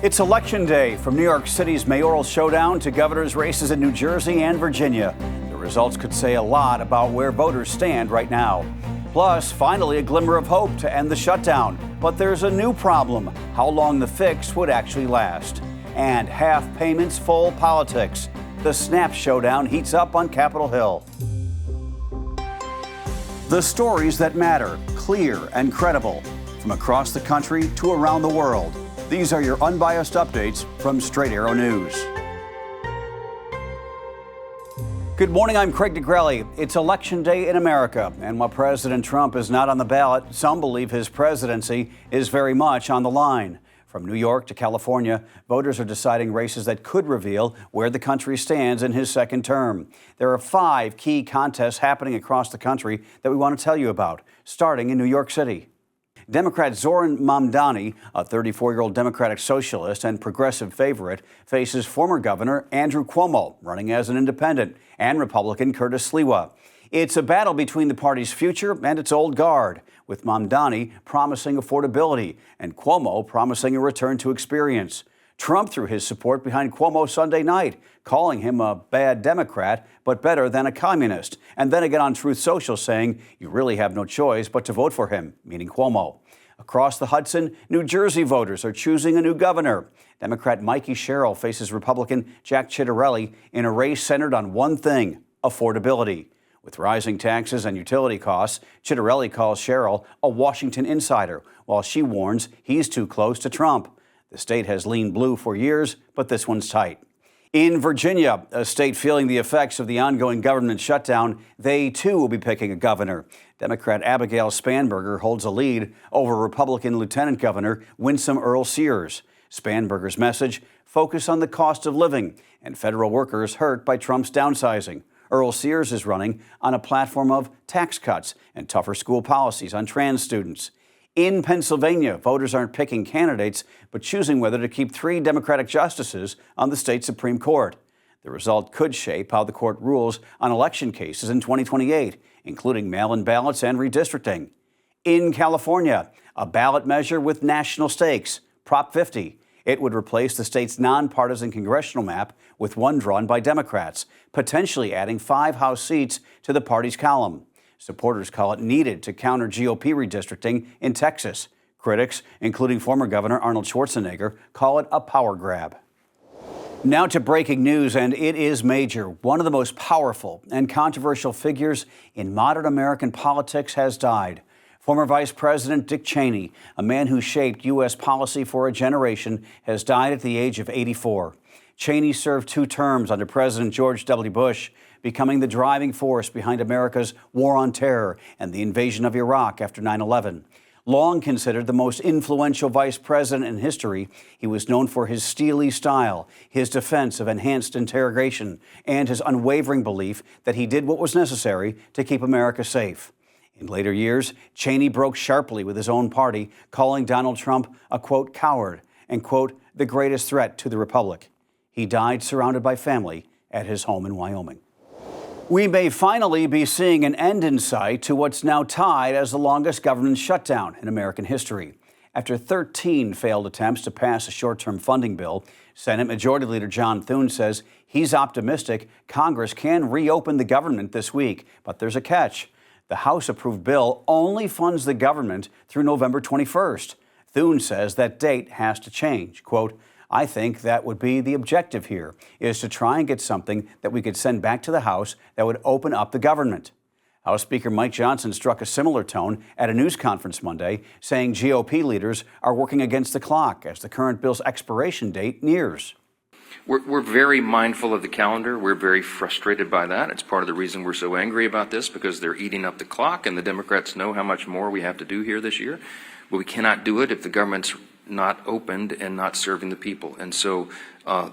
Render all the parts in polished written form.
It's Election Day. From New York City's mayoral showdown to governor's races in New Jersey and Virginia. The results could say a lot about where voters stand right now. Plus, finally, a glimmer of hope to end the shutdown. But there's a new problem: how long the fix would actually last. And half payments, full politics. The SNAP showdown heats up on Capitol Hill. The stories that matter, clear and credible, from across the country to around the world. These are your unbiased updates from Straight Arrow News. Good morning, I'm Craig DeGrelli. It's Election Day in America, and while President Trump is not on the ballot, some believe his presidency is very much on the line. From New York to California, voters are deciding races that could reveal where the country stands in his second term. There are 5 key contests happening across the country that we want to tell you about, starting in New York City. Democrat Zoran Mamdani, a 34-year-old Democratic socialist and progressive favorite, faces former Governor Andrew Cuomo, running as an independent, and Republican Curtis Sliwa. It's a battle between the party's future and its old guard, with Mamdani promising affordability and Cuomo promising a return to experience. Trump threw his support behind Cuomo Sunday night, calling him a bad Democrat, but better than a communist. And then again on Truth Social saying, you really have no choice but to vote for him, meaning Cuomo. Across the Hudson, New Jersey voters are choosing a new governor. Democrat Mikey Sherrill faces Republican Jack Ciattarelli in a race centered on one thing: affordability. With rising taxes and utility costs, Ciattarelli calls Sherrill a Washington insider, while she warns he's too close to Trump. The state has leaned blue for years, but this one's tight. In Virginia, a state feeling the effects of the ongoing government shutdown, they too will be picking a governor. Democrat Abigail Spanberger holds a lead over Republican Lieutenant Governor Winsome Earl Sears. Spanberger's message: focus on the cost of living and federal workers hurt by Trump's downsizing. Earl Sears is running on a platform of tax cuts and tougher school policies on trans students. In Pennsylvania, voters aren't picking candidates, but choosing whether to keep 3 Democratic justices on the state Supreme Court. The result could shape how the court rules on election cases in 2028, including mail-in ballots and redistricting. In California, a ballot measure with national stakes, Prop 50. It would replace the state's nonpartisan congressional map with one drawn by Democrats, potentially adding 5 House seats to the party's column. Supporters call it needed to counter GOP redistricting in Texas. Critics, including former Governor Arnold Schwarzenegger, call it a power grab. Now to breaking news, and it is major. One of the most powerful and controversial figures in modern American politics has died. Former Vice President Dick Cheney, a man who shaped U.S. policy for a generation, has died at the age of 84. Cheney served 2 terms under President George W. Bush, becoming the driving force behind America's war on terror and the invasion of Iraq after 9/11. Long considered the most influential vice president in history, he was known for his steely style, his defense of enhanced interrogation, and his unwavering belief that he did what was necessary to keep America safe. In later years, Cheney broke sharply with his own party, calling Donald Trump a, quote, coward and, quote, the greatest threat to the republic. He died surrounded by family at his home in Wyoming. We may finally be seeing an end in sight to what's now tied as the longest government shutdown in American history. After 13 failed attempts to pass a short-term funding bill, Senate Majority Leader John Thune says he's optimistic Congress can reopen the government this week. But there's a catch. The House-approved bill only funds the government through November 21st. Thune says that date has to change. Quote, I think that would be the objective here, is to try and get something that we could send back to the House that would open up the government. House Speaker Mike Johnson struck a similar tone at a news conference Monday, saying GOP leaders are working against the clock as the current bill's expiration date nears. We're very mindful of the calendar. We're very frustrated by that. It's part of the reason we're so angry about this, because they're eating up the clock, and the Democrats know how much more we have to do here this year. But we cannot do it if the government's not opened and not serving the people. And so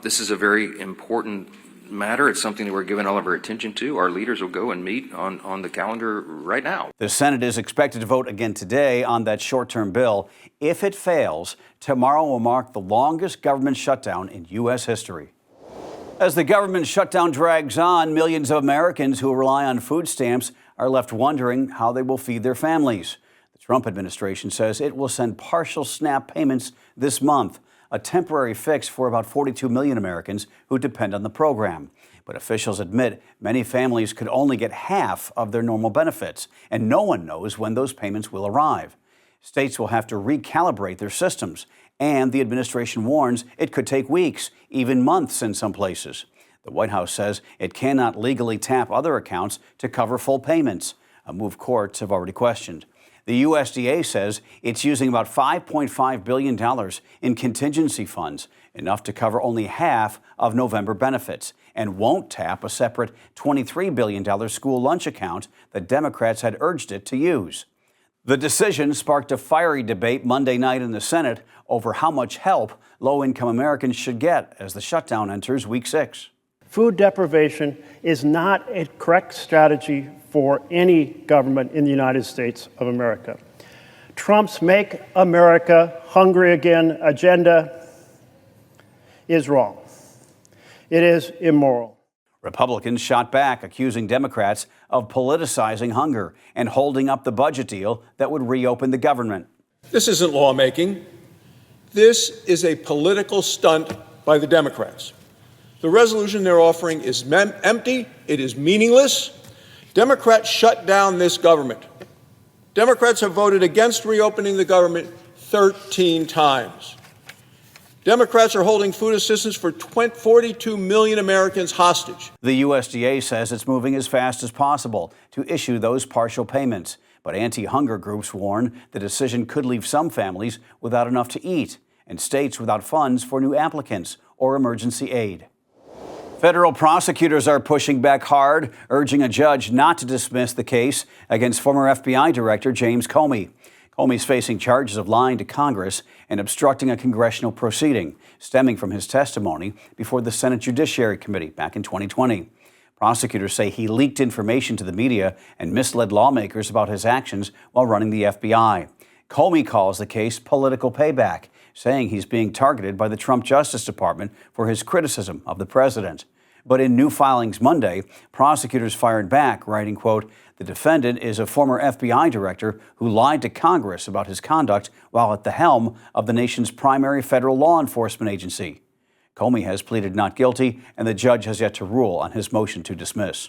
this is a very important matter. It's something that we're giving all of our attention to. Our leaders will go and meet on the calendar right now. The Senate is expected to vote again today on that short-term bill. If it fails, tomorrow will mark the longest government shutdown in U.S. history. As the government shutdown drags on, millions of Americans who rely on food stamps are left wondering how they will feed their families. The Trump administration says it will send partial SNAP payments this month. a temporary fix for about 42 million Americans who depend on the program. But officials admit many families could only get half of their normal benefits, and no one knows when those payments will arrive. States will have to recalibrate their systems, and the administration warns it could take weeks, even months in some places. The White House says it cannot legally tap other accounts to cover full payments, a move courts have already questioned. The USDA says it's using about $5.5 billion in contingency funds, enough to cover only half of November benefits, and won't tap a separate $23 billion school lunch account that Democrats had urged it to use. The decision sparked a fiery debate Monday night in the Senate over how much help low-income Americans should get as the shutdown enters week 6. Food deprivation is not a correct strategy for any government in the United States of America. Trump's Make America Hungry Again agenda is wrong. It is immoral. Republicans shot back, accusing Democrats of politicizing hunger and holding up the budget deal that would reopen the government. This isn't lawmaking. This is a political stunt by the Democrats. The resolution they're offering is empty. It is meaningless. Democrats shut down this government. Democrats have voted against reopening the government 13 times. Democrats are holding food assistance for 42 million Americans hostage. The USDA says it's moving as fast as possible to issue those partial payments. But anti-hunger groups warn the decision could leave some families without enough to eat and states without funds for new applicants or emergency aid. Federal prosecutors are pushing back hard, urging a judge not to dismiss the case against former FBI Director James Comey. Comey's facing charges of lying to Congress and obstructing a congressional proceeding, stemming from his testimony before the Senate Judiciary Committee back in 2020. Prosecutors say he leaked information to the media and misled lawmakers about his actions while running the FBI. Comey calls the case political payback, saying he's being targeted by the Trump Justice Department for his criticism of the president. But in new filings Monday, prosecutors fired back, writing, quote, "The defendant is a former FBI director who lied to Congress about his conduct while at the helm of the nation's primary federal law enforcement agency." Comey has pleaded not guilty, and the judge has yet to rule on his motion to dismiss.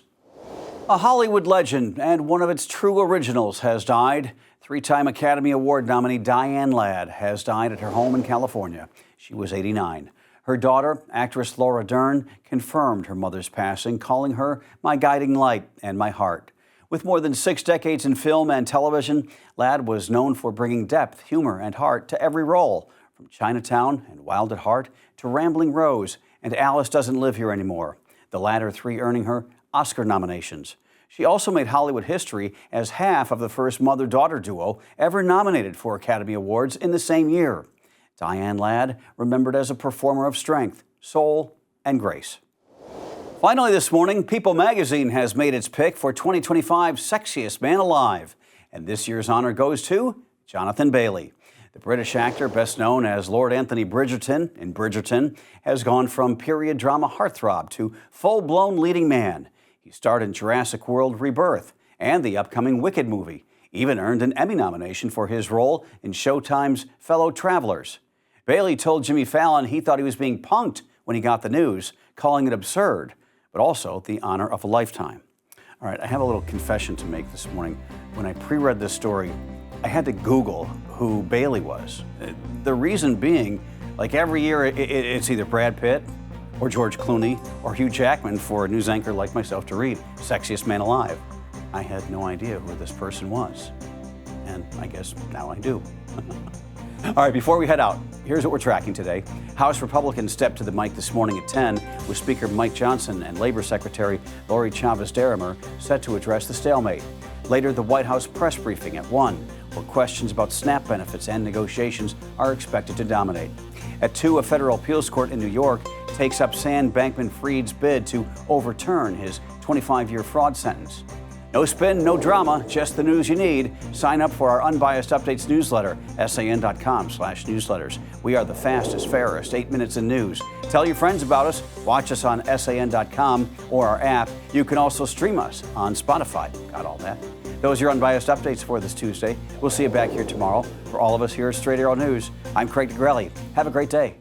A Hollywood legend and one of its true originals has died. Three-time Academy Award nominee Diane has died at her home in California. She was 89. Her daughter, actress Laura Dern, confirmed her mother's passing, calling her my guiding light and my heart. With more than 6 decades in film and television, Ladd was known for bringing depth, humor, and heart to every role, from Chinatown and Wild at Heart to Rambling Rose and Alice Doesn't Live Here Anymore, the latter 3 earning her Oscar nominations. She also made Hollywood history as half of the first mother-daughter duo ever nominated for Academy Awards in the same year. Diane Ladd, remembered as a performer of strength, soul, and grace. Finally this morning, People magazine has made its pick for 2025 Sexiest Man Alive. And this year's honor goes to Jonathan Bailey. The British actor, best known as Lord Anthony Bridgerton in Bridgerton, has gone from period drama heartthrob to full-blown leading man. He starred in Jurassic World Rebirth and the upcoming Wicked movie. Even earned an Emmy nomination for his role in Showtime's Fellow Travelers. Bailey told Jimmy Fallon he thought he was being punked when he got the news, calling it absurd, but also the honor of a lifetime. All right, I have a little confession to make this morning. When I pre-read this story, I had to Google who Bailey was. The reason being, like every year, it's either Brad Pitt or George Clooney or Hugh Jackman for a news anchor like myself to read Sexiest Man Alive. I had no idea who this person was, and I guess now I do. All right, before we head out, here's what we're tracking today. House Republicans stepped to the mic this morning at 10 with Speaker Mike Johnson and Labor Secretary Lori Chavez-Derrimer set to address the stalemate. Later, the White House press briefing at 1, where questions about SNAP benefits and negotiations are expected to dominate. At 2, a federal appeals court in New York takes up Sam Bankman-Fried's bid to overturn his 25-year fraud sentence. No spin, no drama, just the news you need. Sign up for our Unbiased Updates newsletter, san.com/newsletters. We are the fastest, fairest 8 minutes in news. Tell your friends about us. Watch us on san.com or our app. You can also stream us on Spotify. Got all that? Those are your Unbiased Updates for this Tuesday. We'll see you back here tomorrow. For all of us here at Straight Arrow News, I'm Craig DeGrelli. Have a great day.